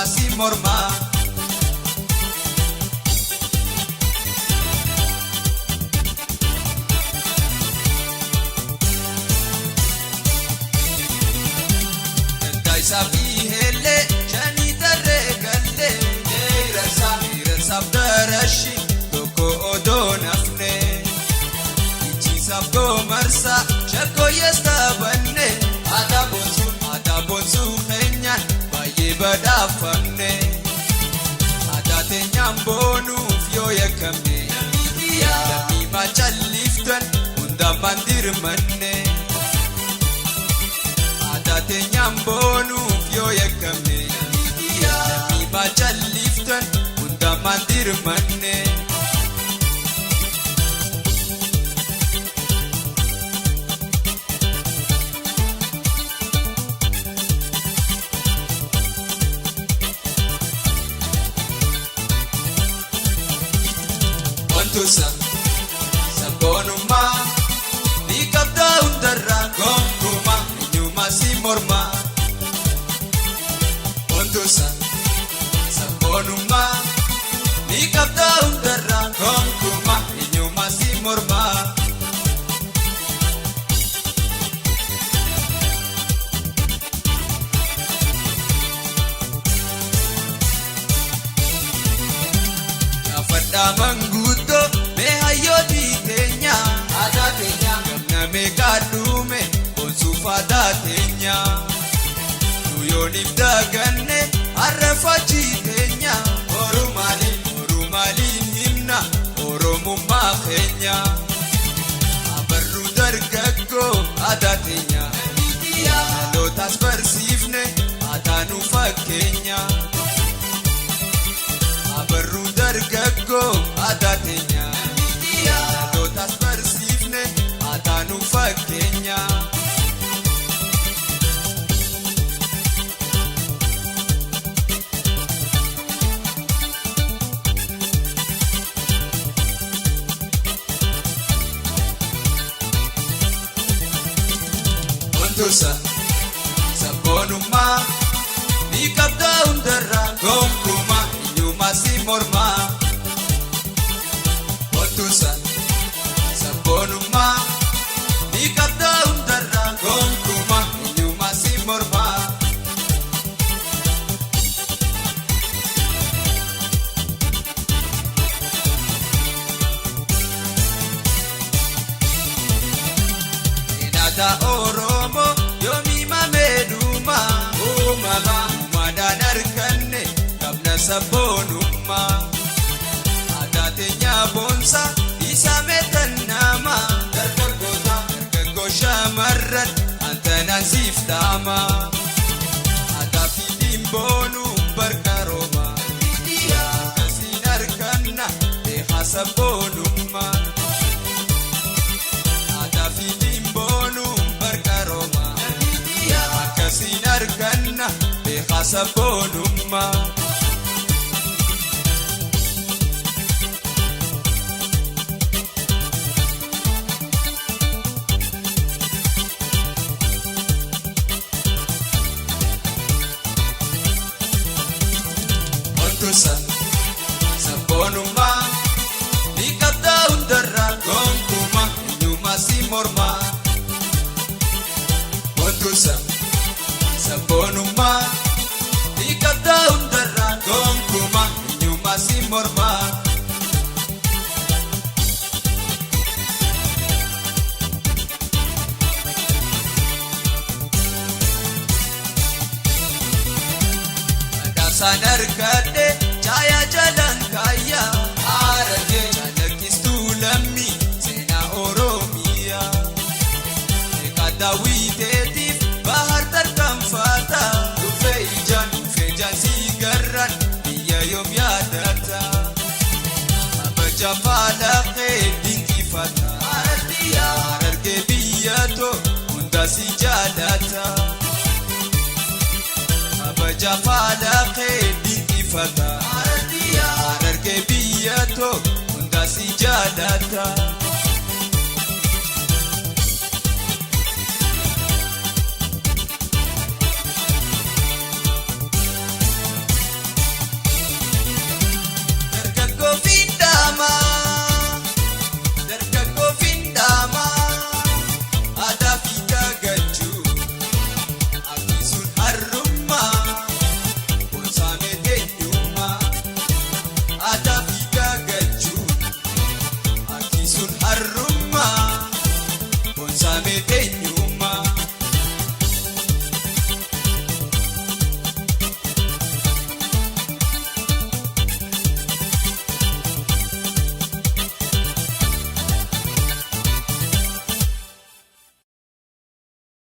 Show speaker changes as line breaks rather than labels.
si morma. Dai sabi hele jani tarre galle rasa darashi toko odonafne ichi sabgo marsa chako yesta banne ada bonsu kenya baye badafne ada tenyam bonu fyo yakamne mi machaliftan unda mandir manne tenyam bonu fyo yakamne mi bachal liftan unda mandir manne ontusa sabonuma ni kapta undarra gonguma si morma ontusa sabonuma ni kapta undarra gonguma inyuma si morma afada manguto me hayodi tenya ada tenya na me kadume sufada tenya nuyonif daganne arrafachi tenya orumali himna oromumma kenya abarru dargaggo ada tenya lotas versifne adanu fakenya abarru dargaggo ada tenya lotas versifne adanu fakenya ontusa sabonuma ni kapta undarra gonguma inyuma si morma ontusa sabonuma ni kapta undarra gonguma inyuma si morma inada oromo yomi mameduma umadan arkanne kabna sabonuma adatenya bonsa isa metannama dargago shamarran antana siftama adafidin bonu barkaroma kasin arkanna deha sabonuma adafidin bonu barkaroma kasinar kanna be khasabonumma ontusa sabonumma ni kapta undarra gonguma inyuma si morma ontusa sabonuma ni kapta undarra gonguma inyuma si morma adasanar kade jaya jalan kaya arage jalakistu lammi sena oromia ekada witetif bahar tarkam fata fejan sigaran dia yom yadata abajafala dinki fata ararge biyato unda si jalata abajafala dinki fata ararge biyato unda si jalata